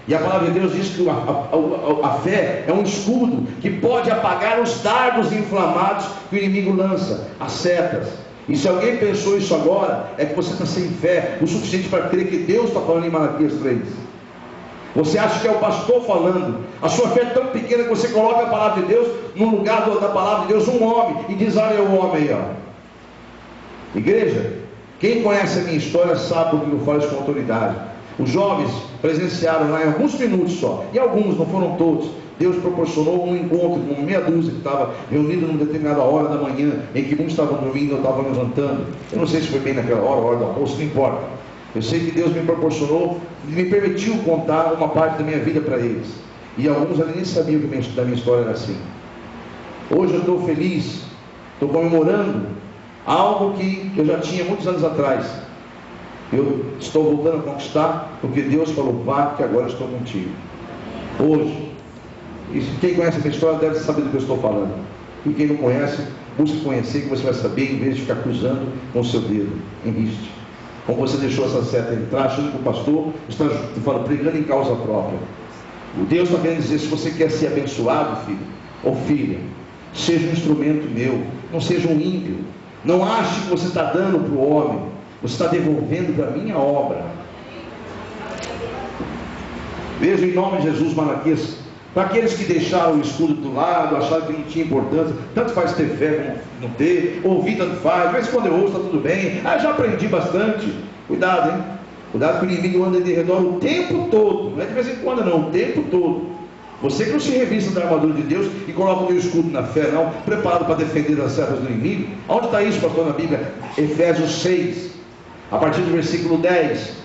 E a palavra de Deus diz que a fé é um escudo que pode apagar os dardos inflamados que o inimigo lança, as setas. E se alguém pensou isso agora, é que você está sem fé o suficiente para crer que Deus está falando em Malaquias 3. Você acha que é o pastor falando. A sua fé é tão pequena que você coloca a palavra de Deus no lugar da palavra de Deus, um homem, e diz: olha o homem aí, ó. Igreja, quem conhece a minha história sabe porque eu falo isso com autoridade. Os jovens presenciaram lá em alguns minutos só, e alguns, não foram todos. Deus proporcionou um encontro com meia dúzia que estava reunido numa determinada hora da manhã, em que muitos estavam dormindo, eu estava levantando. Eu não sei se foi bem naquela hora do almoço, não importa. Eu sei que Deus me proporcionou, me permitiu contar uma parte da minha vida para eles. E alguns ali nem sabiam que da minha história era assim. Hoje eu estou feliz, estou comemorando algo que eu já tinha muitos anos atrás. Eu estou voltando a conquistar, porque Deus falou, vá, que agora eu estou contigo. Hoje, e quem conhece a minha história deve saber do que eu estou falando. E quem não conhece, busque conhecer, que você vai saber, em vez de ficar cruzando com o seu dedo em riste. Como você deixou essa seta entrar, achando que o pastor está pregando em causa própria. O Deus está querendo dizer, se você quer ser abençoado, filho ou filha, seja um instrumento meu, não seja um ímpio. Não ache que você está dando para o homem, você está devolvendo para a minha obra. Veja em nome de Jesus, Malaquias, para aqueles que deixaram o escudo do lado, acharam que não tinha importância, tanto faz ter fé como não ter, ouvir tanto faz, de vez em quando eu ouço, está tudo bem, já aprendi bastante. Cuidado, hein? Cuidado que o inimigo anda de redor o tempo todo, não é de vez em quando não, o tempo todo. Você que não se revista da armadura de Deus e coloca o meu escudo na fé, não, preparado para defender as servas do inimigo. Onde está isso, pastor, na Bíblia? Efésios 6, a partir do versículo 10.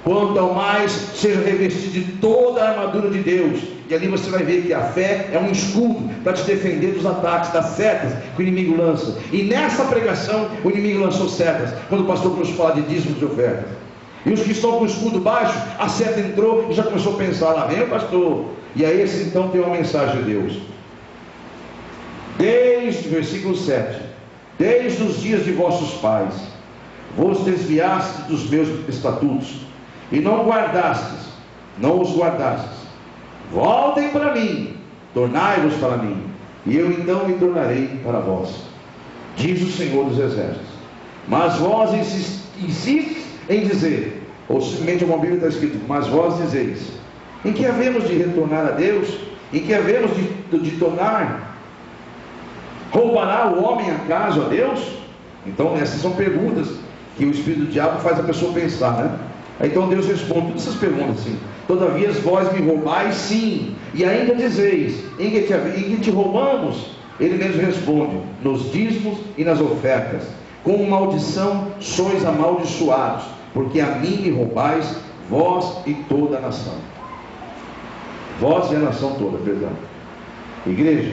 Quanto ao mais, seja revestido de toda a armadura de Deus. E ali você vai ver que a fé é um escudo para te defender dos ataques, das setas que o inimigo lança. E nessa pregação, o inimigo lançou setas, quando o pastor começou a falar de dízimos e ofertas. E os que estão com o escudo baixo, a seta entrou e já começou a pensar, lá vem o pastor. E aí esse então tem uma mensagem de Deus. Desde o versículo 7, desde os dias de vossos pais, vos desviastes dos meus estatutos, e não os guardastes. Voltem para mim, tornai-vos para mim, e eu então me tornarei para vós, diz o Senhor dos Exércitos. Mas vós insistes em dizer, ou simplesmente uma Bíblia está escrito, mas vós dizeis, em que havemos de retornar a Deus? Em que havemos de tornar? Roubará o homem acaso a Deus? Então essas são perguntas que o espírito do diabo faz a pessoa pensar, né? Então Deus responde todas essas perguntas assim. Todavia vós me roubais, sim, e ainda dizeis, em que te roubamos? Ele mesmo responde, nos dízimos e nas ofertas. Com maldição sois amaldiçoados, porque a mim me roubais, vós e toda a nação. Vós e a nação toda, perdão. Igreja,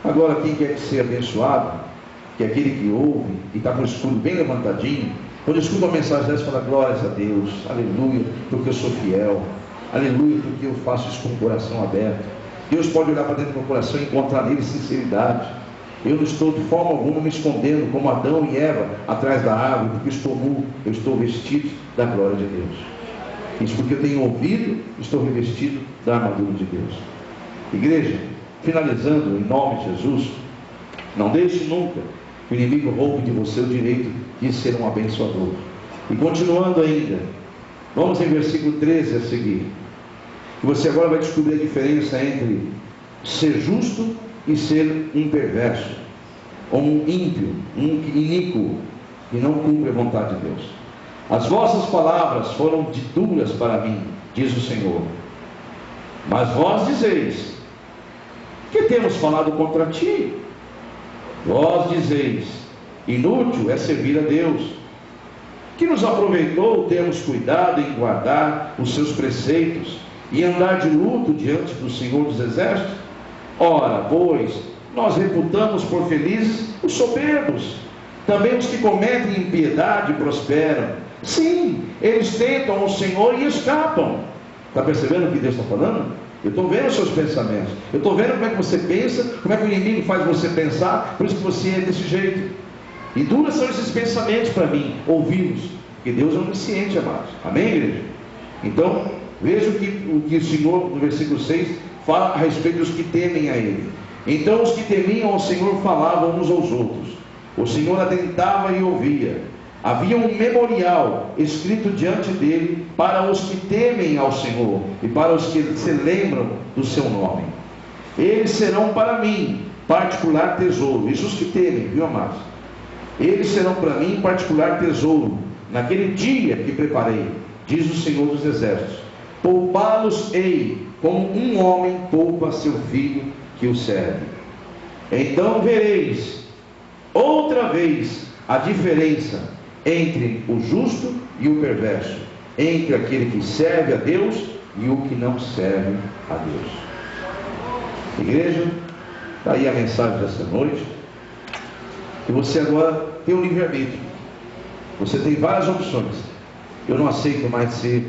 agora quem quer ser abençoado, que é aquele que ouve e está com o escudo bem levantadinho, quando escuta uma mensagem dessa, fala glórias a Deus, aleluia, porque eu sou fiel, aleluia, porque eu faço isso com o coração aberto. Deus pode olhar para dentro do meu coração e encontrar nele sinceridade. Eu não estou de forma alguma me escondendo como Adão e Eva atrás da árvore, porque estou nu, eu estou vestido da glória de Deus. Isso porque eu tenho ouvido, estou revestido da armadura de Deus. Igreja, finalizando em nome de Jesus, não deixe nunca que o inimigo roube de você o direito de ser um abençoador. E continuando ainda, vamos em versículo 13 a seguir. E você agora vai descobrir a diferença entre ser justo e ser um perverso, ou um ímpio, um iníquo, que não cumpre a vontade de Deus. As vossas palavras foram duras para mim, diz o Senhor. Mas vós dizeis, que temos falado contra ti? Vós dizeis, inútil é servir a Deus. Que nos aproveitou termos cuidado em guardar os seus preceitos e andar de luto diante do Senhor dos Exércitos? Ora, pois, nós reputamos por felizes os soberbos. Também os que cometem impiedade prosperam. Sim, eles tentam o Senhor e escapam. Está percebendo o que Deus está falando? Eu estou vendo os seus pensamentos. Eu estou vendo como é que você pensa, como é que o inimigo faz você pensar. Por isso que você é desse jeito. E duros são esses pensamentos para mim, ouvi-los. Porque Deus é onisciente, amados. Amém, igreja? Então, veja o que o Senhor, no versículo 6, fala a respeito dos que temem a Ele. Então os que temiam ao Senhor falavam uns aos outros. O Senhor atentava e ouvia. Havia um memorial escrito diante dele para os que temem ao Senhor e para os que se lembram do seu nome. Eles serão para mim particular tesouro. Isso os que temem, viu, amados? Eles serão para mim particular tesouro naquele dia que preparei, diz o Senhor dos Exércitos. Poupá-los-ei como um homem poupa seu filho que o serve. Então vereis outra vez a diferença entre o justo e o perverso, entre aquele que serve a Deus e o que não serve a Deus. Igreja, está aí a mensagem dessa noite. E você agora tem um livre-arbítrio. Você tem várias opções. Eu não aceito mais ser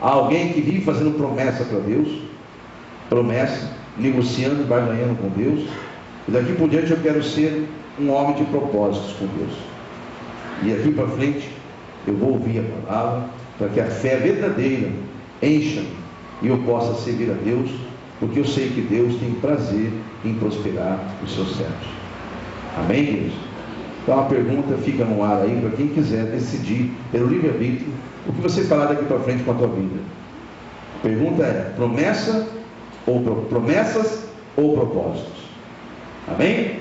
alguém que vive fazendo promessa para Deus, promessa, negociando, barganhando com Deus. E daqui por diante eu quero ser um homem de propósitos com Deus. E daqui para frente eu vou ouvir a palavra, para que a fé verdadeira encha-me e eu possa servir a Deus, porque eu sei que Deus tem prazer em prosperar os seus servos. Amém, igreja? Então a pergunta fica no ar aí para quem quiser decidir pelo livre-arbítrio o que você fará daqui para frente com a tua vida. A pergunta é: promessas ou propósitos? Amém?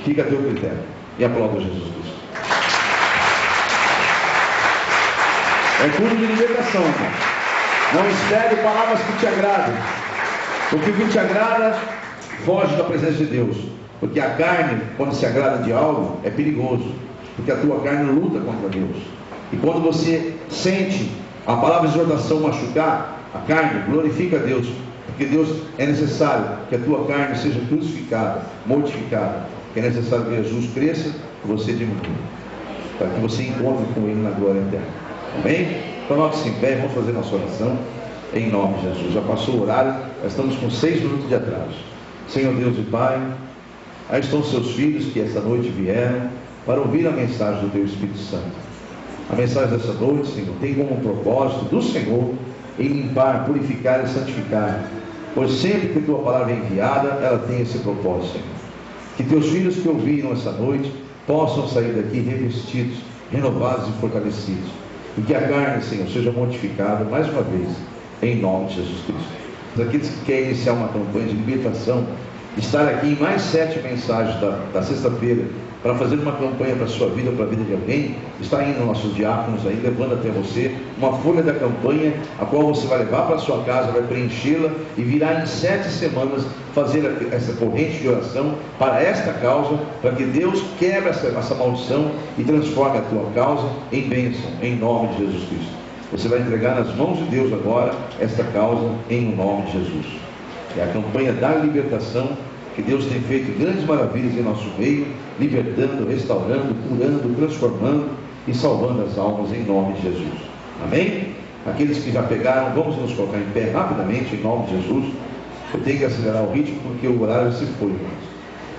Fica a teu critério. E aplauda Jesus Cristo. É culto de libertação, irmão. Não espere palavras que te agradem, porque o que te agrada foge da presença de Deus. Porque a carne, quando se agrada de algo, é perigoso, porque a tua carne luta contra Deus. E quando você sente a palavra de exortação machucar a carne, glorifica a Deus, porque Deus é necessário que a tua carne seja crucificada, mortificada. É necessário que Jesus cresça e você diminua, para que você encontre com Ele na glória eterna. Amém? Coloque-se em pé, vamos fazer nossa oração em nome de Jesus. Já passou o horário, já estamos com 6 minutos de atraso. Senhor Deus e Pai, aí estão seus filhos que essa noite vieram para ouvir a mensagem do Teu Espírito Santo. A mensagem dessa noite, Senhor, tem como propósito do Senhor em limpar, purificar e santificar, pois sempre que Tua palavra é enviada, ela tem esse propósito, Senhor. Que Teus filhos que ouviram essa noite possam sair daqui revestidos, renovados e fortalecidos, e que a carne, Senhor, seja mortificada mais uma vez, em nome de Jesus Cristo. Aqueles que querem iniciar uma campanha de libertação, estar aqui em mais 7 mensagens da sexta-feira, para fazer uma campanha para a sua vida, para a vida de alguém, está indo nossos diáconos aí, levando até você uma folha da campanha, a qual você vai levar para a sua casa, vai preenchê-la e virá em 7 semanas fazer essa corrente de oração para esta causa, para que Deus quebre essa maldição e transforme a tua causa em bênção, em nome de Jesus Cristo. Você vai entregar nas mãos de Deus agora esta causa em nome de Jesus. É a campanha da libertação, que Deus tem feito grandes maravilhas em nosso meio, libertando, restaurando, curando, transformando e salvando as almas em nome de Jesus. Amém? Aqueles que já pegaram, vamos nos colocar em pé rapidamente em nome de Jesus. Eu tenho que acelerar o ritmo porque o horário se foi, irmãos.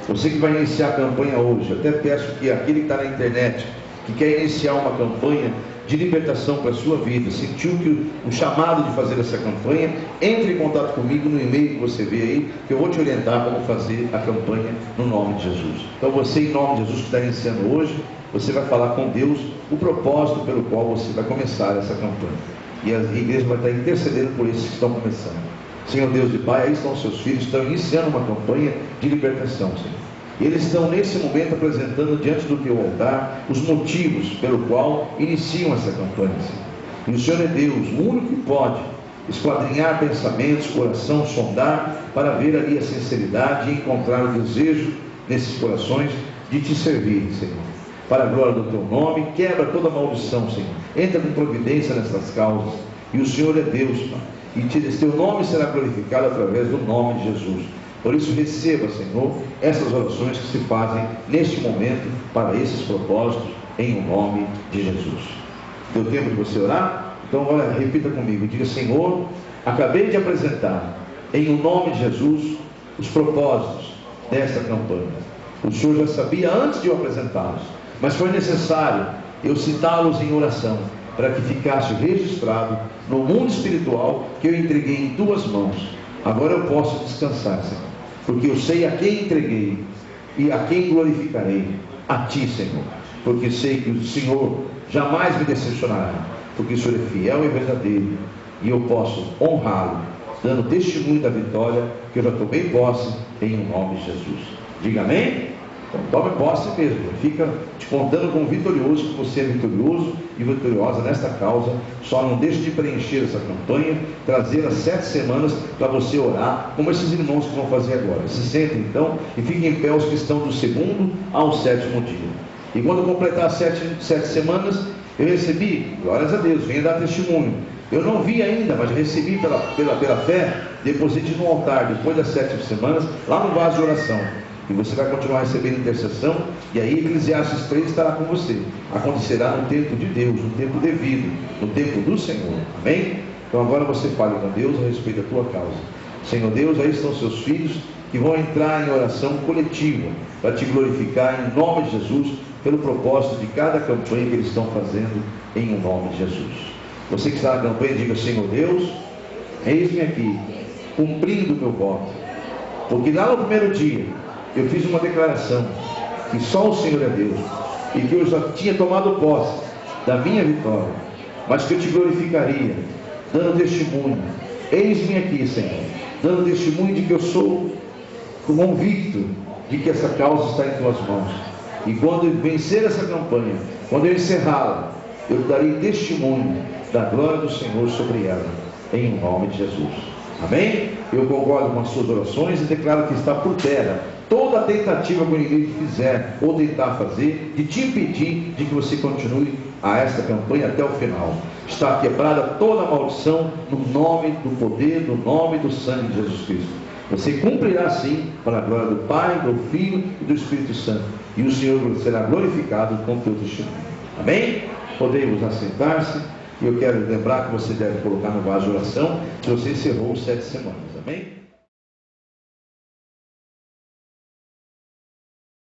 Você que vai iniciar a campanha hoje, eu até peço que aquele que está na internet, que quer iniciar uma campanha de libertação para a sua vida, sentiu que o chamado de fazer essa campanha, entre em contato comigo no e-mail que você vê aí, que eu vou te orientar como fazer a campanha no nome de Jesus. Então você, em nome de Jesus, que está iniciando hoje, você vai falar com Deus o propósito pelo qual você vai começar essa campanha. E a igreja vai estar intercedendo por esses que estão começando. Senhor Deus e Pai, aí estão seus filhos, estão iniciando uma campanha de libertação, Senhor. E eles estão nesse momento apresentando diante do teu altar os motivos pelo qual iniciam essa campanha, Senhor. E o Senhor é Deus, o único que pode esquadrinhar pensamentos, coração, sondar, para ver ali a sinceridade e encontrar o desejo nesses corações de te servir, Senhor. Para a glória do teu nome, quebra toda maldição, Senhor. Entra com providência nessas causas. E o Senhor é Deus, Pai. E teu nome será glorificado através do nome de Jesus. Por isso receba, Senhor, essas orações que se fazem neste momento para esses propósitos, em nome de Jesus. Deu tempo de você orar? Então, olha, repita comigo, diga: Senhor, acabei de apresentar, em nome de Jesus, os propósitos desta campanha. O Senhor já sabia antes de eu apresentá-los, mas foi necessário eu citá-los em oração, para que ficasse registrado no mundo espiritual que eu entreguei em tuas mãos. Agora eu posso descansar, Senhor, porque eu sei a quem entreguei e a quem glorificarei, a ti, Senhor, porque sei que o Senhor jamais me decepcionará, porque o Senhor é fiel e verdadeiro, e eu posso honrá-lo, dando testemunho da vitória que eu já tomei posse em nome de Jesus. Diga amém? Então tome posse mesmo, fica te contando como vitorioso, que você é vitorioso e vitoriosa nesta causa. Só não deixe de preencher essa campanha, trazer as 7 semanas para você orar, como esses irmãos que vão fazer agora. Se sentem então e fiquem em pé os que estão do 2º ao 7º dia. E quando completar as 7 semanas, Eu recebi, glórias a Deus, venha dar testemunho. Eu não vi ainda, mas recebi pela fé. Deposite no altar, depois das 7 semanas, lá no vaso de oração. E você vai continuar recebendo intercessão. E aí Eclesiastes 3 estará com você. Acontecerá no tempo de Deus, no tempo devido, no tempo do Senhor. Amém? Então agora você fale com Deus a respeito da tua causa. Senhor Deus, aí estão seus filhos que vão entrar em oração coletiva para te glorificar em nome de Jesus, pelo propósito de cada campanha que eles estão fazendo em nome de Jesus. Você que está na campanha, diga: Senhor Deus, eis-me aqui, cumprindo o meu voto. Porque lá no primeiro dia eu fiz uma declaração que só o Senhor é Deus, e que eu já tinha tomado posse da minha vitória, mas que eu te glorificaria, dando testemunho. Eis-me aqui, Senhor, dando testemunho de que eu sou convicto de que essa causa está em tuas mãos. E quando eu vencer essa campanha, quando eu encerrá-la, eu darei testemunho da glória do Senhor sobre ela, em nome de Jesus. Amém? Eu concordo com as suas orações e declaro que está por terra toda a tentativa que o inimigo fizer ou tentar fazer de te impedir de que você continue a esta campanha até o final. Está quebrada toda a maldição no nome do poder, no nome do sangue de Jesus Cristo. Você cumprirá sim para a glória do Pai, do Filho e do Espírito Santo. E o Senhor será glorificado com o teu testemunho. Amém? Podemos assentar-se. E eu quero lembrar que você deve colocar no vaso de oração que você encerrou 7 semanas. Amém?